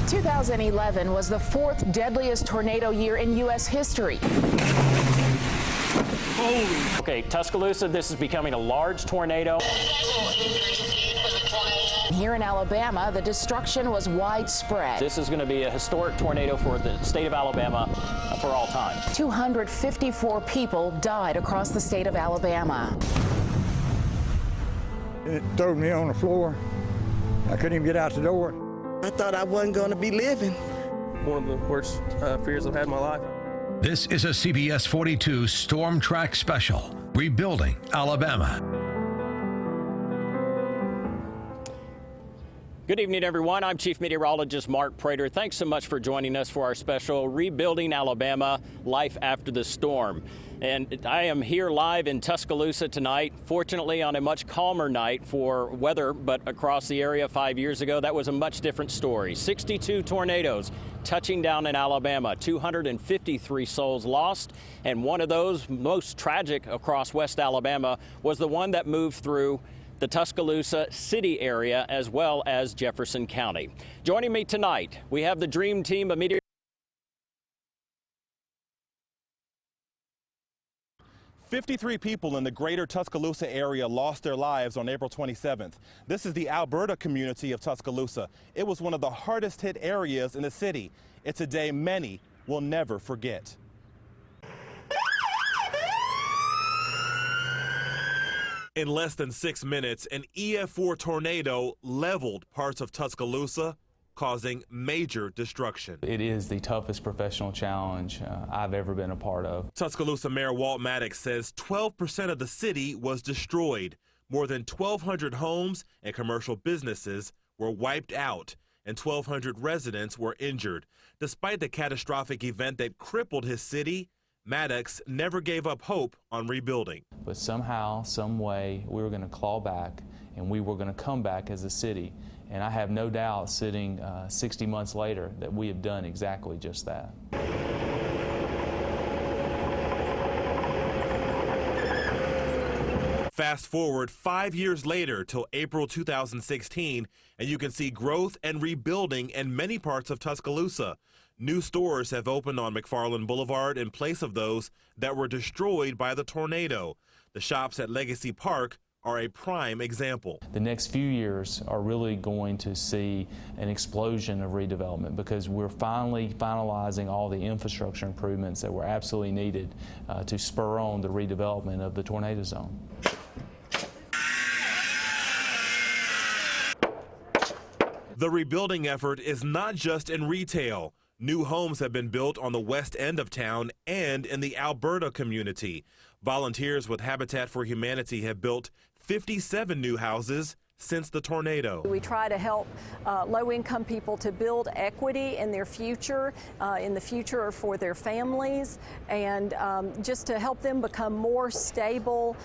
2011 was the fourth deadliest tornado year in U.S. history. Holy. Okay, Tuscaloosa, this is becoming a large tornado. Here in Alabama, the destruction was widespread. This is going to be a historic tornado for the state of Alabama for all time. 254 people died across the state of Alabama. It threw me on the floor. I couldn't even get out the door. I thought I wasn't going to be living. One of the worst fears I've had in my life. This is a CBS 42 Storm Track special, Rebuilding Alabama. Good evening, everyone. I'm Chief Meteorologist Mark Prater. Thanks so much for joining us for our special Rebuilding Alabama, Life After the Storm. And I am here live in Tuscaloosa tonight, fortunately on a much calmer night for weather, but across the area 5 years ago, that was a much different story. 62 tornadoes touching down in Alabama, 253 souls lost, and one of those most tragic across West Alabama was the one that moved through the Tuscaloosa city area as well as Jefferson County. Joining me tonight, we have the dream team of meteorologists. 53 people in the greater Tuscaloosa area lost their lives on April 27th. This is the Alberta community of Tuscaloosa. It was one of the hardest hit areas in the city. It's a day many will never forget. In less than 6 minutes, an EF4 tornado leveled parts of Tuscaloosa, causing major destruction. It is the toughest professional challenge I've ever been a part of. Tuscaloosa Mayor Walt Maddox says 12% of the city was destroyed. More than 1,200 homes and commercial businesses were wiped out, and 1,200 residents were injured. Despite the catastrophic event that crippled his city, Maddox never gave up hope on rebuilding. But somehow, some way, we were going to claw back, and we were going to come back as a city. And I have no doubt, sitting 60 months later, that we have done exactly just that. Fast forward 5 years later till April 2016, and you can see growth and rebuilding in many parts of Tuscaloosa. New stores have opened on McFarland Boulevard in place of those that were destroyed by the tornado. The shops at Legacy Park are a prime example. The next few years are really going to see an explosion of redevelopment because we're finally finalizing all the infrastructure improvements that were absolutely needed to spur on the redevelopment of the tornado zone. The rebuilding effort is not just in retail. New homes have been built on the west end of town and in the Alberta community. Volunteers with Habitat for Humanity have built 57 new houses since the tornado. We try to help low-income people to build equity in their future, for their families, and just to help them become more stable,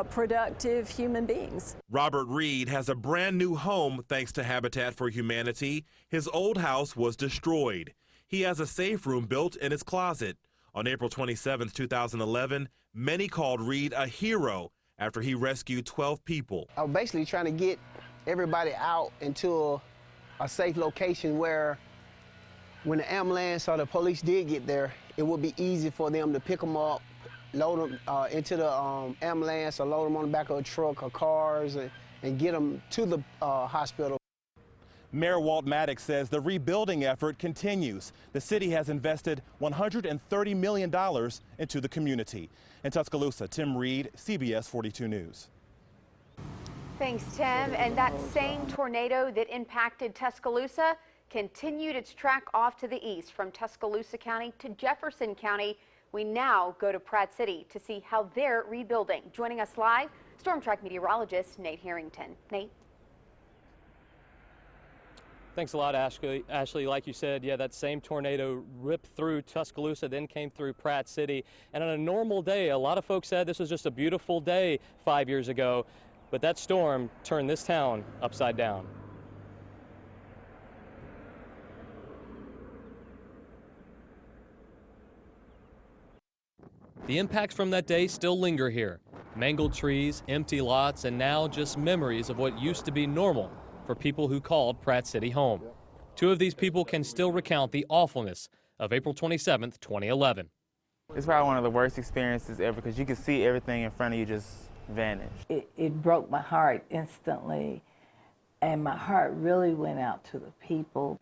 productive human beings. Robert Reed has a brand new home thanks to Habitat for Humanity. His old house was destroyed. He has a safe room built in his closet. On April 27, 2011, many called Reed a hero after he rescued 12 people. I was basically trying to get everybody out into a safe location where when the ambulance or the police did get there, it would be easy for them to pick them up, load them into the ambulance or load them on the back of a truck or cars and get them to the hospital. Mayor Walt Maddox says the rebuilding effort continues. The city has invested $130 million into the community. In Tuscaloosa, Tim Reed, CBS 42 News. Thanks, Tim. And that same tornado that impacted Tuscaloosa continued its track off to the east from Tuscaloosa County to Jefferson County. We now go to Pratt City to see how they're rebuilding. Joining us live, Storm Track meteorologist Nate Harrington. Nate. Thanks a lot, Ashley. Ashley, like you said, yeah, that same tornado ripped through Tuscaloosa, then came through Pratt City. And on a normal day, a lot of folks said this was just a beautiful day 5 years ago, but that storm turned this town upside down. The impacts from that day still linger here. Mangled trees, empty lots, and now just memories of what used to be normal for people who called Pratt City home. Two of these people can still recount the awfulness of April 27th, 2011. It's probably one of the worst experiences ever because you can see everything in front of you just vanish. It broke my heart instantly, and my heart really went out to the people.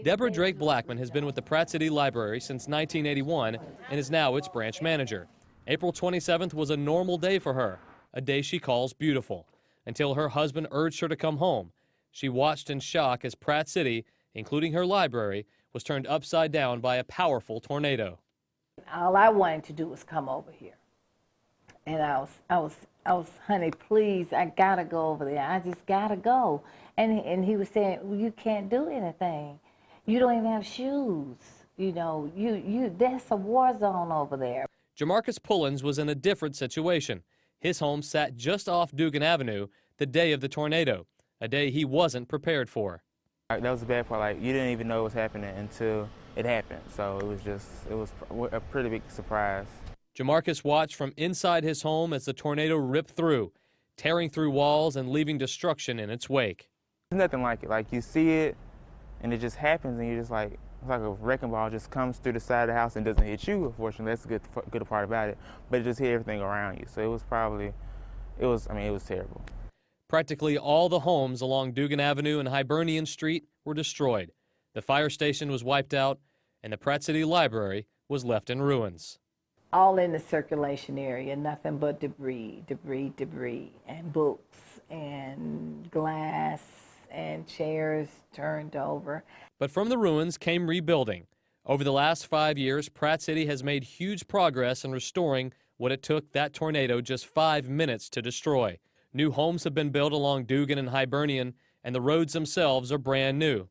Deborah Drake Blackman has been with the Pratt City Library since 1981 and is now its branch manager. April 27th was a normal day for her, a day she calls beautiful, until her husband urged her to come home. She watched in shock as Pratt City, including her library, was turned upside down by a powerful tornado. All I wanted to do was come over here. And I was, honey, please, I gotta go over there. I just gotta go. And he was saying, well, you can't do anything. You don't even have shoes. You know, there's a war zone over there. Jamarcus Pullins was in a different situation. His home sat just off Dugan Avenue the day of the tornado, a day he wasn't prepared for. That was the bad part. Like, you didn't even know what was happening until it happened. So it was a pretty big surprise. Jamarcus watched from inside his home as the tornado ripped through, tearing through walls and leaving destruction in its wake. There's nothing like it. Like, you see it, and it just happens, and you're just like, it's like a wrecking ball just comes through the side of the house and doesn't hit you, unfortunately. That's the good part about it. But it just hit everything around you. So it was terrible. Practically all the homes along Dugan Avenue and Hibernian Street were destroyed. The fire station was wiped out, and the Pratt City Library was left in ruins. All in the circulation area, nothing but debris, and books, and glass, and chairs turned over. But from the ruins came rebuilding. Over the last 5 years, Pratt City has made huge progress in restoring what it took that tornado just 5 minutes to destroy. New homes have been built along Dugan and Hibernian, and the roads themselves are brand new.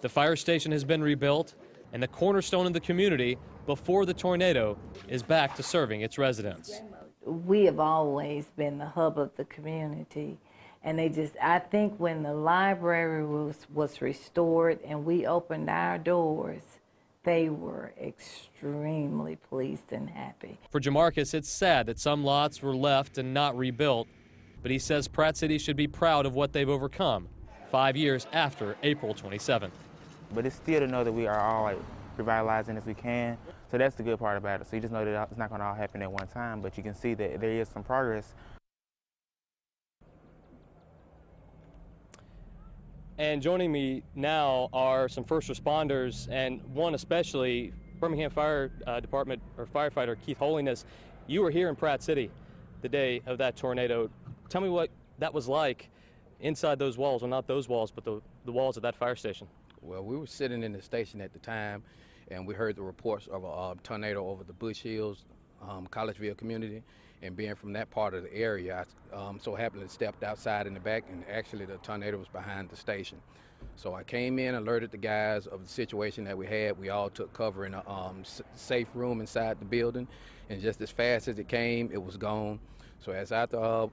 The fire station has been rebuilt, and the cornerstone of the community before the tornado is back to serving its residents. We have always been the hub of the community, and I think when the library was restored and we opened our doors, they were extremely pleased and happy. For Jamarcus, it's sad that some lots were left and not rebuilt, but he says Pratt City should be proud of what they've overcome 5 years after April 27th. But it's still to know that we are all like revitalizing as we can. So that's the good part about it. So you just know that it's not going to all happen at one time, but you can see that there is some progress. And joining me now are some first responders, and one especially, Birmingham Fire Department or firefighter Keith Holiness. You were here in Pratt City the day of that tornado. Tell me what that was like inside those walls, well, not those walls, but the walls of that fire station. Well, we were sitting in the station at the time, and we heard the reports of a tornado over the Bush Hills, Collegeville community. And being from that part of the area, I so happened to stepped outside in the back, and actually the tornado was behind the station. So I came in, alerted the guys of the situation that we had. We all took cover in a safe room inside the building, and just as fast as it came, it was gone. So as after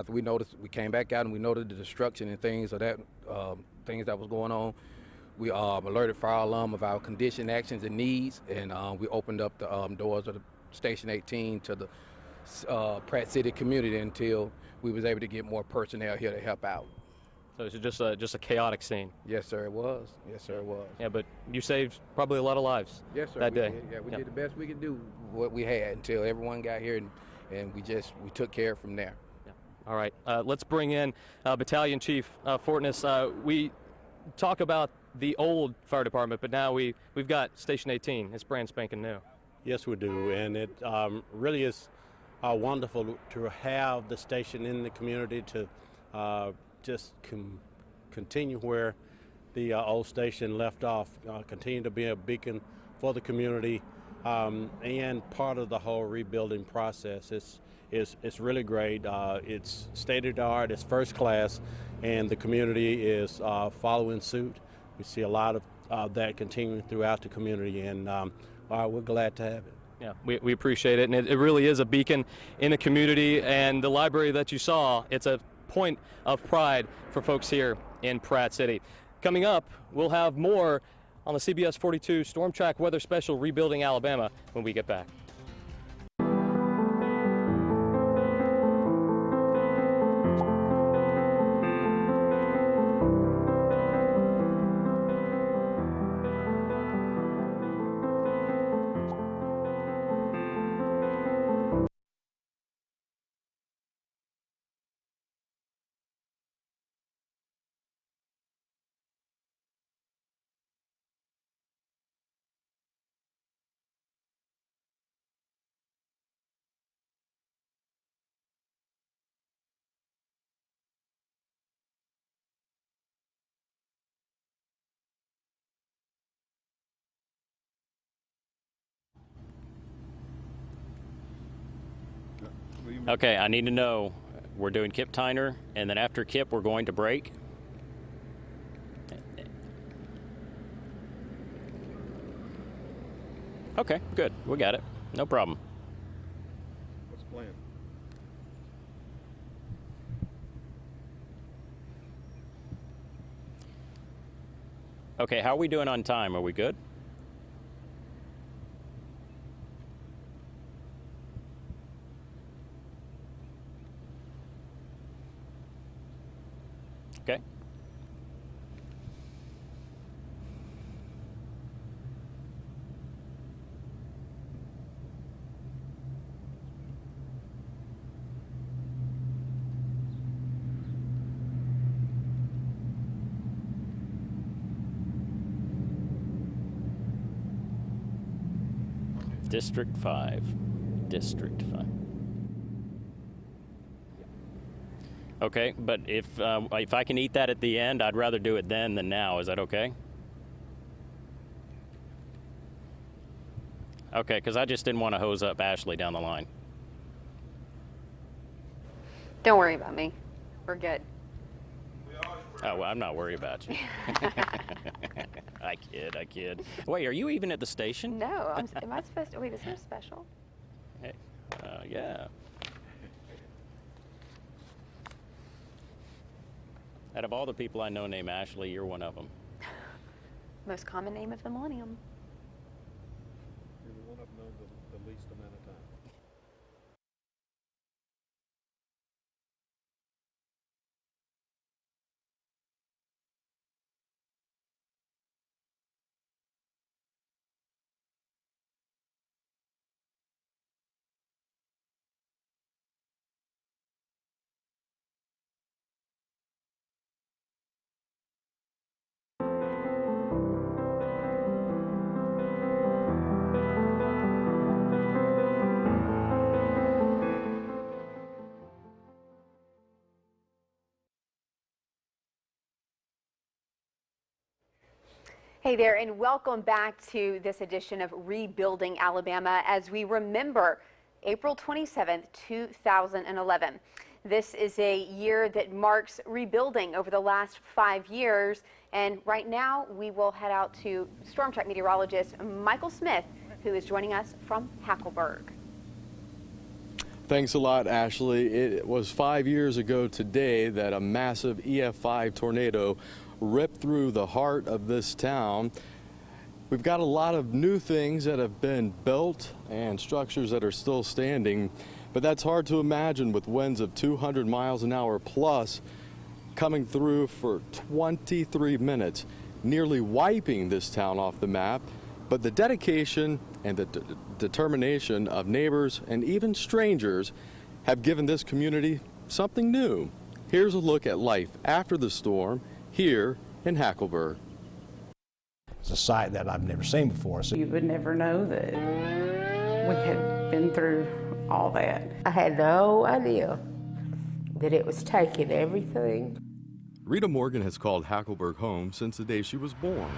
we noticed, we came back out and we noted the destruction and things of that, things that was going on. We alerted fire alarm of our condition, actions, and needs, and we opened up the doors of the Station 18 to the Pratt City community until we was able to get more personnel here to help out. So it's just a chaotic scene. Yes, sir, it was. Yes, sir, it was. Yeah, but you saved probably a lot of lives. Yes, sir, that day. Did. Yeah, we did the best we could do what we had until everyone got here, and we took care from there. Yeah. All right, let's bring in Battalion Chief Fortness. We talk about the old fire department, but now we've got Station 18. It's brand spanking new. Yes, we do, and it really is wonderful to have the station in the community to just continue where the old station left off, continue to be a beacon for the community, and part of the whole rebuilding process. It's really great. It's state-of-the-art, it's first class, and the community is following suit. We see a lot of that continuing throughout the community, and we're glad to have it. Yeah, we appreciate it, and it really is a beacon in the community, and the library that you saw, it's a point of pride for folks here in Pratt City. Coming up, we'll have more on the CBS 42 Storm Track Weather Special Rebuilding Alabama when we get back. Okay, I need to know, we're doing Kip Tyner, and then after Kip, we're going to break. Okay, good. We got it. No problem. What's the plan? Okay, how are we doing on time? Are we good? Okay. District 5. District 5. Okay, but if I can eat that at the end, I'd rather do it then than now. Is that okay? Okay, because I just didn't want to hose up Ashley down the line. Don't worry about me. We're good. Oh, well, I'm not worried about you. I kid. Wait, are you even at the station? No, am I supposed to? Wait, is there a special? Hey, yeah. Out of all the people I know named Ashley, you're one of them. Most common name of the millennium. You're the one I've known the least amount of time. Hey there, and welcome back to this edition of Rebuilding Alabama as we remember April 27th, 2011. This is a year that marks rebuilding over the last 5 years, and right now we will head out to storm track meteorologist Michael Smith, who is joining us from Hackleburg. Thanks a lot, Ashley. It was 5 years ago today that a massive EF5 tornado ripped through the heart of this town. We've got a lot of new things that have been built and structures that are still standing, but that's hard to imagine with winds of 200 miles an hour plus coming through for 23 minutes, nearly wiping this town off the map. But the dedication and the determination of neighbors and even strangers have given this community something new. Here's a look at life after the storm here in Hackleburg. It's a sight that I've never seen before. So you would never know that we had been through all that. I had no idea that it was taking everything. Rita Morgan has called Hackleburg home since the day she was born.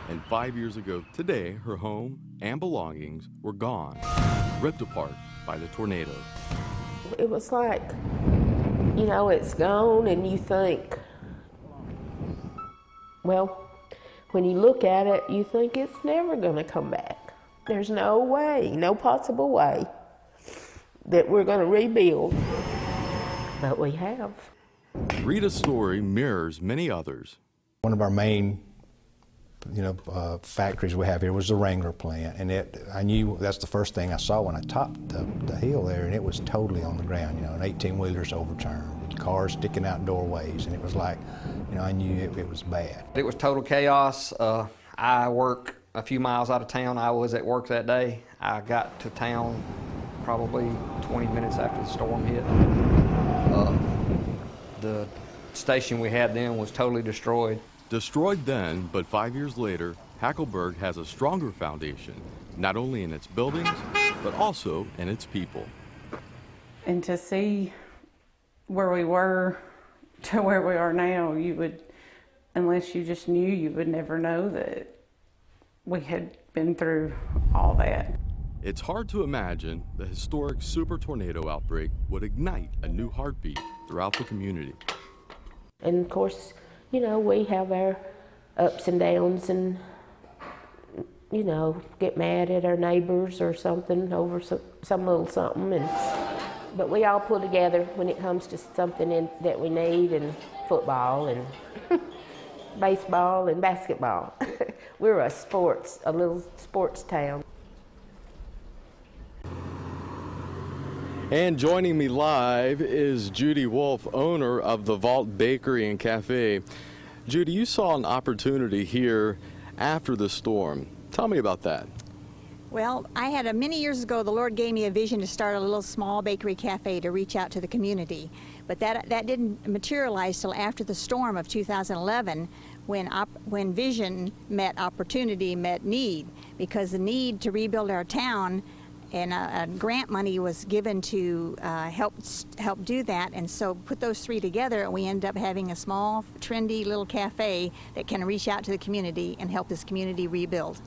And 5 years ago today, her home and belongings were gone, ripped apart by the tornado. It was like, you know, it's gone and you think, well, when you look at it, you think it's never going to come back. There's no way, no possible way that we're going to rebuild, but we have. Rita's story mirrors many others. One of our main, factories we have here was the Wrangler plant, and I knew that's the first thing I saw when I topped the hill there, and it was totally on the ground. An 18-wheeler's overturned, cars sticking out doorways, and it was like, I knew it was bad. It was total chaos. I work a few miles out of town. I was at work that day. I got to town probably 20 minutes after the storm hit. The station we had then was totally destroyed. Destroyed then, but 5 years later, Hackleburg has a stronger foundation, not only in its buildings, but also in its people. And to see where we were to where we are now, you would, unless you just knew, you would never know that we had been through all that. It's hard to imagine the historic super tornado outbreak would ignite a new heartbeat throughout the community. And of course, you know, we have our ups and downs and, you know, get mad at our neighbors or something over some little something. But we all pull together when it comes to something that we need, and football and baseball and basketball. We're a little sports town. And joining me live is Judy Wolf, owner of the Vault Bakery and Cafe. Judy, you saw an opportunity here after the storm. Tell me about that. Well, many years ago, the Lord gave me a vision to start a little small bakery cafe to reach out to the community. But that didn't materialize till after the storm of 2011, when vision met opportunity, met need, because the need to rebuild our town, and grant money was given to help do that, and so put those three together, and we ended up having a small, trendy little cafe that can reach out to the community and help this community rebuild.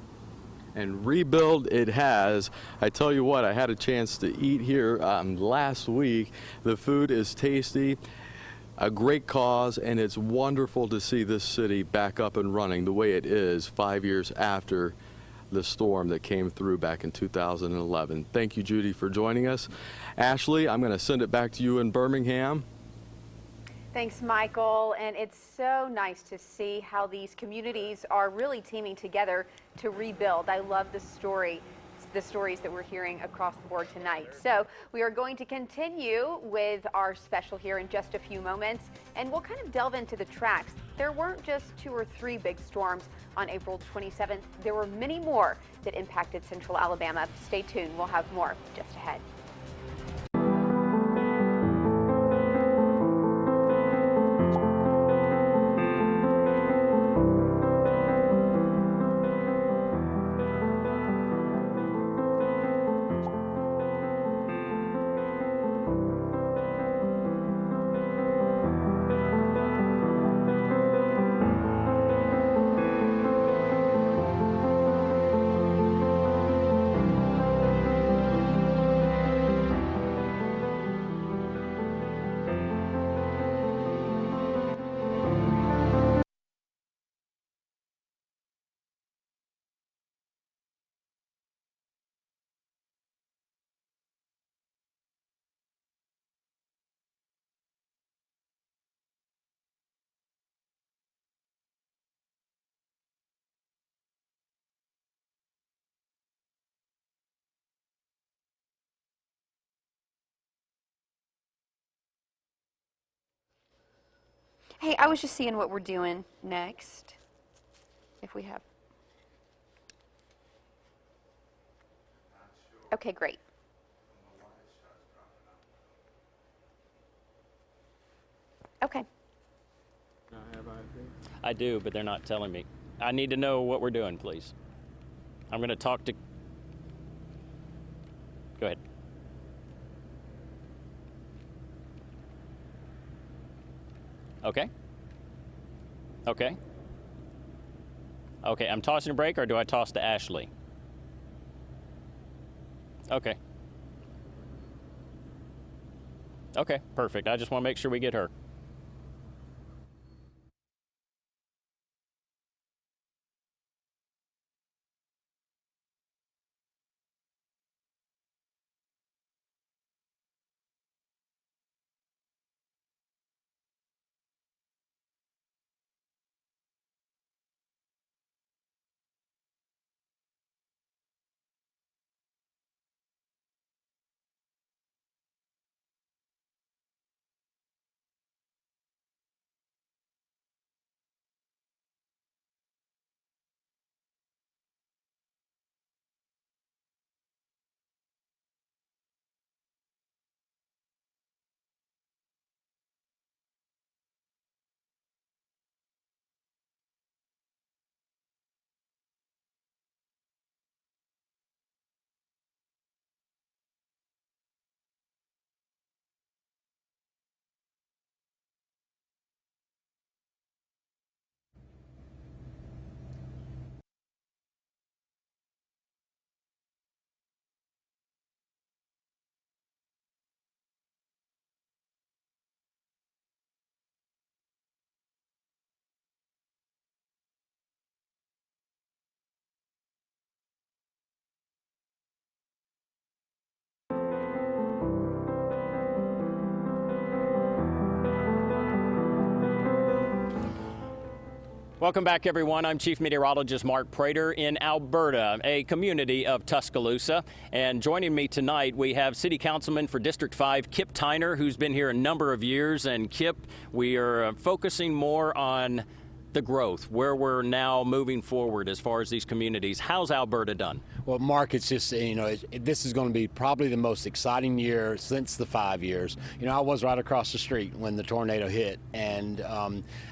And rebuild it has. I tell you what, I had a chance to eat here last week. The food is tasty, a great cause, and it's wonderful to see this city back up and running the way it is 5 years after the storm that came through back in 2011. Thank you, Judy, for joining us. Ashley, I'm going to send it back to you in Birmingham. Thanks, Michael. And it's so nice to see how these communities are really teaming together to rebuild. I love the stories that we're hearing across the board tonight. So we are going to continue with our special here in just a few moments, and we'll kind of delve into the tracks. There weren't just 2 or 3 big storms on April 27th. There were many more that impacted central Alabama. Stay tuned. We'll have more just ahead. Hey, I was just seeing what we're doing next. If we have. Okay, great. Okay. I do, but they're not telling me. I need to know what we're doing, please. I'm going to talk to... Go ahead. Okay. Okay. Okay, I'm tossing a break, or do I toss to Ashley? Okay. Okay, perfect. I just want to make sure we get her. Welcome back, everyone. I'm Chief Meteorologist Mark Prater in Alberta, a community of Tuscaloosa. And joining me tonight, we have City Councilman for District 5, Kip Tyner, who's been here a number of years. And Kip, we are focusing more on the growth, where we're now moving forward as far as these communities. How's Alberta done? Well, Mark, it's just, this is going to be probably the most exciting year since the 5 years. I was right across the street when the tornado hit, and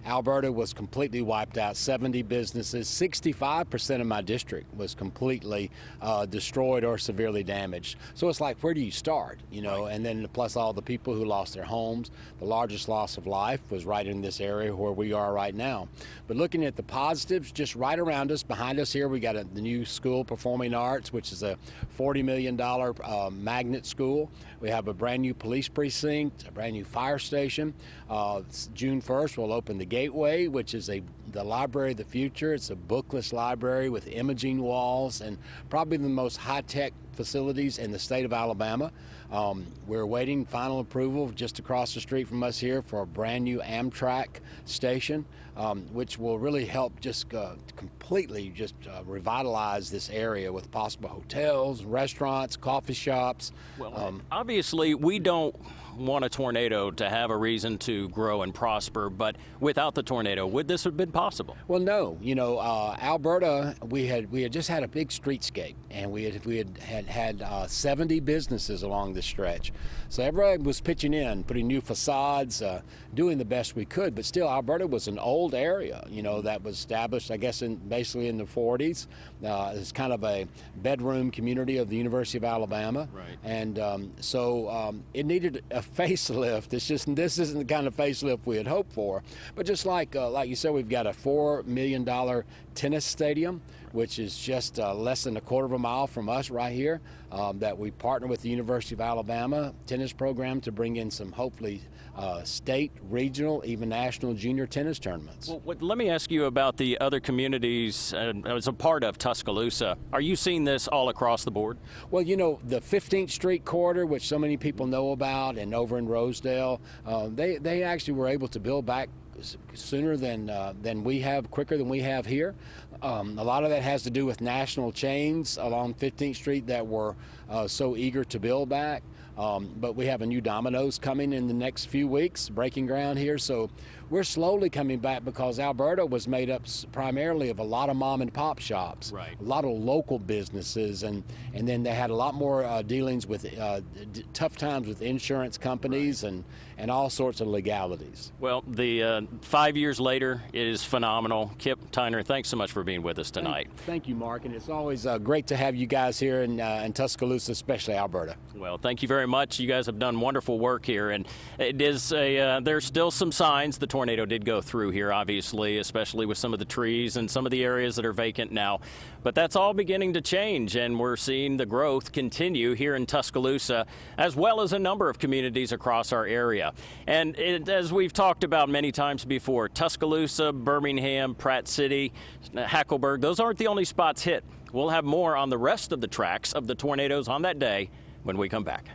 Alberta was completely wiped out. 70 businesses, 65% of my district was completely destroyed or severely damaged. So it's like, where do you start? Right. And then plus all the people who lost their homes. The largest loss of life was right in this area where we are right now. But looking at the positives, just right around us, behind us here, we got the new school, Performing Arts, which is a $40 million magnet school. We have a brand new police precinct, a brand new fire station. June 1st, we'll open the Gateway, which is the library of the future. It's a bookless library with imaging walls and probably the most high-tech facilities in the state of Alabama. We're awaiting final approval just across the street from us here for a brand new Amtrak station, which will really help just completely revitalize this area with possible hotels, restaurants, coffee shops. Well, obviously, we don't want a tornado to have a reason to grow and prosper, but without the tornado, would this have been possible? Well, no. Alberta, we had just had a big streetscape, and we had 70 businesses along this stretch. So everybody was pitching in, putting new facades, doing the best we could. But still, Alberta was an old area, that was established, I guess, basically in the 40s. It's kind of a bedroom community of the University of Alabama. Right. And so it needed a facelift. This isn't the kind of facelift we had hoped for. But just like you said, we've got a $4 million tennis stadium, which is just less than a quarter of a mile from us right here, that we partner with the University of Alabama tennis program to bring in some hopefully state, regional, even national junior tennis tournaments. Well, let me ask you about the other communities as a part of Tuscaloosa. Are you seeing this all across the board? Well, the 15th Street corridor, which so many people know about, and over in Rosedale, they actually were able to build back sooner than we have, quicker than we have here. A lot of that has to do with national chains along 15th Street that were so eager to build back. But we have a new Domino's coming in the next few weeks, breaking ground here. So we're slowly coming back because Alberta was made up primarily of a lot of mom and pop shops, right. A lot of local businesses, and then they had a lot more dealings with tough times with insurance companies, right. and all sorts of legalities. Well, the 5 years later is phenomenal. Kip Tyner, thanks so much for being with us tonight. Thank you, Mark, and it's always great to have you guys here in Tuscaloosa, especially Alberta. Well, thank you very much. You guys have done wonderful work here, and it is there's still some signs. The tornado did go through here, obviously, especially with some of the trees and some of the areas that are vacant now. But that's all beginning to change, and we're seeing the growth continue here in Tuscaloosa, as well as a number of communities across our area. And as we've talked about many times before, Tuscaloosa, Birmingham, Pratt City, Hackleburg, those aren't the only spots hit. We'll have more on the rest of the tracks of the tornadoes on that day when we come back.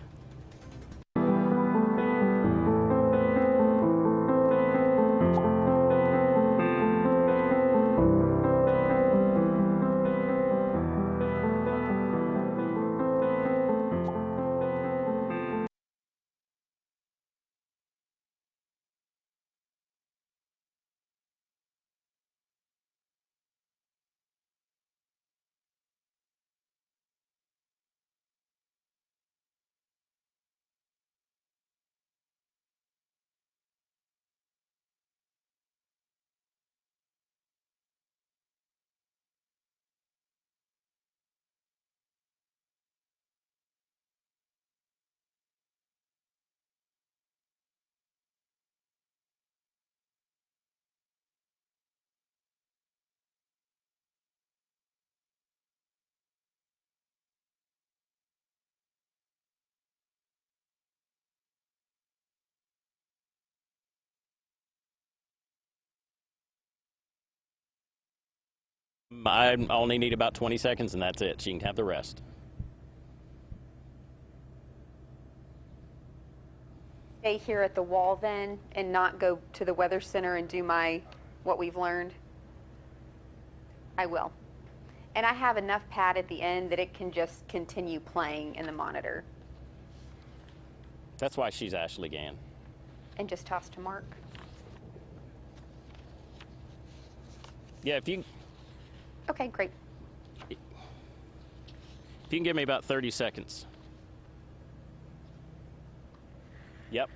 I only need about 20 seconds, and that's it. She can have the rest. Stay here at the wall then and not go to the weather center and do what we've learned? I will. And I have enough pad at the end that it can just continue playing in the monitor. That's why she's Ashley Gann. And just toss to Mark. Yeah, if you Okay, great. If you can give me about 30 seconds. Yep.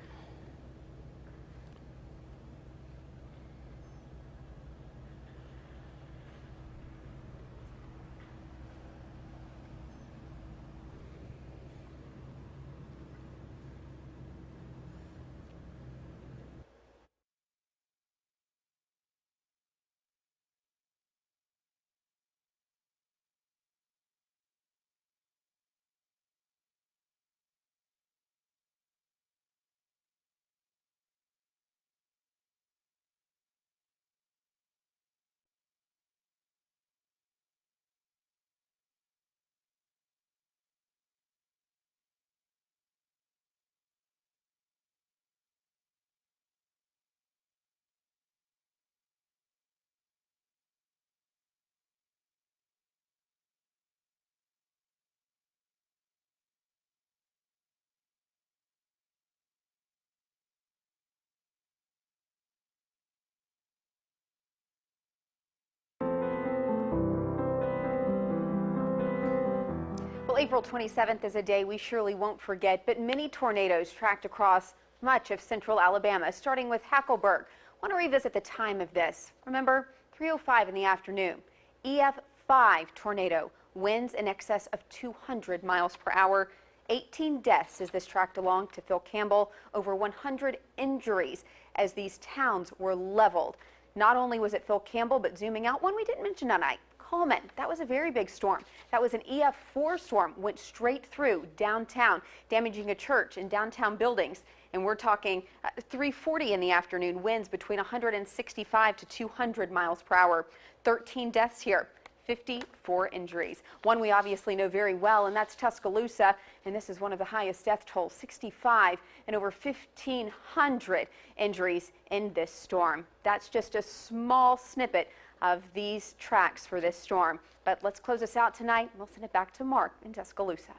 Well, April 27th is a day we surely won't forget, but many tornadoes tracked across much of central Alabama, starting with Hackleburg. I want to revisit the time of this. Remember, 3:05 in the afternoon. EF5 tornado, winds in excess of 200 miles per hour. 18 deaths as this tracked along to Phil Campbell, over 100 injuries as these towns were leveled. Not only was it Phil Campbell, but zooming out, one we didn't mention tonight, Coleman. That was a very big storm. That was an EF4 storm, went straight through downtown, damaging a church and downtown buildings. And we're talking 3:40 in the afternoon, winds between 165 to 200 miles per hour. 13 deaths here, 54 injuries. One we obviously know very well, and that's Tuscaloosa. And this is one of the highest death tolls, 65, and over 1,500 injuries in this storm. That's just a small snippet of these tracks for this storm. But let's close this out tonight. We'll send it back to Mark in Tuscaloosa.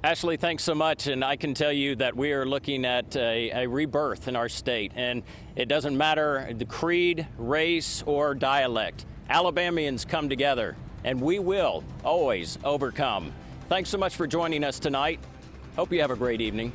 Ashley, thanks so much. And I can tell you that we are looking at a rebirth in our state. And it doesn't matter the creed, race, or dialect. Alabamians come together, and we will always overcome. Thanks so much for joining us tonight. Hope you have a great evening.